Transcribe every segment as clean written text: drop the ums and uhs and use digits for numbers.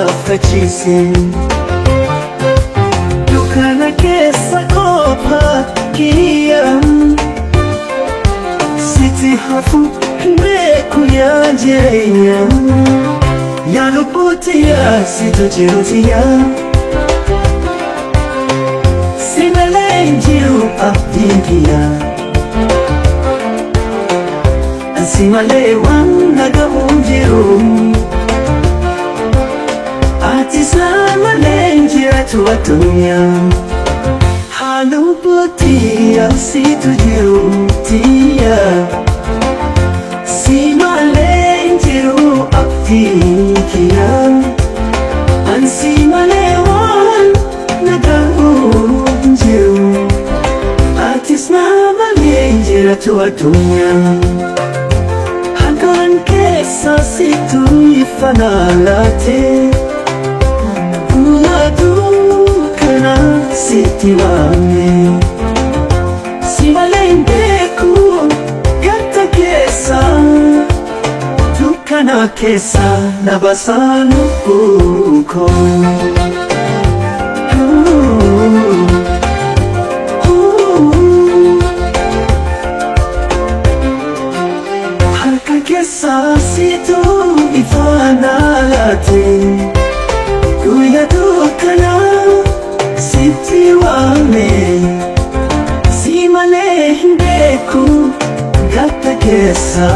naaffachiise. Dukkana keessa kopha kiyya sitti hafu beeku yaa jireenya. Yaa lubbuu tiyyaa situ jiru tiyyaa si malee hin jiru abdiin kiyyaa. Si malee waan nagahu hin jiru. Ati saa malee hin jiratu addunyaa. Haa lubbuu tiyyaa situ jiru tiyyaa si malee hin jiru abdiin kiyyaa. An si malee waan nagahu hin jiru. Ati saa malee hin jiratu addunyaa. Situ ifanalate Dukkana sitti waame. Si malee hin beeku gatta keessa. Dukkana keessa na baasa lubbuu koo. Situ ifanalate guyyaa dukkana sitti waame. Si malee hin beeku gatta keessa.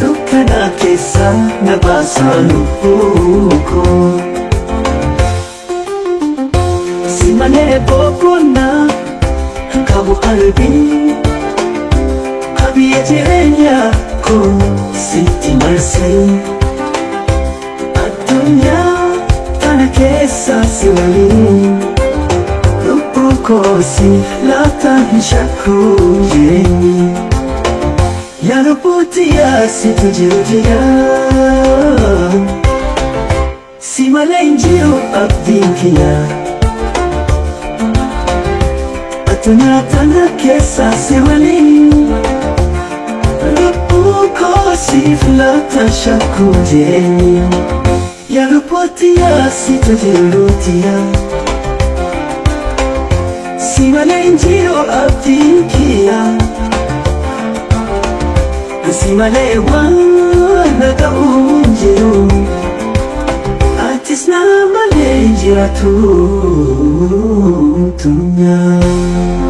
Dukkana keessa na baasa lubbuu koo. Si malee boqonnaa qabu qalbii. Biyya jireenya koo sitti marsee. Addunyaa tana keessa si waliin. Lubbuu koo si laaftaan hin shakku jireenyi. Yaa lubbuu tiyyaa situ jiru tiyyaa si malee hin jiru abdiin kiyyaa. Addunyaa tana keessa si waliin. Siif laaftaan shakku jireenyi. Yaa lubbuu tiyyaa situ jiru tiyyaa si malee hin jiru abdiin kiyyaa. Si malee waan nagahu hin jiru. Atis na malee hin jiratu addunyaa.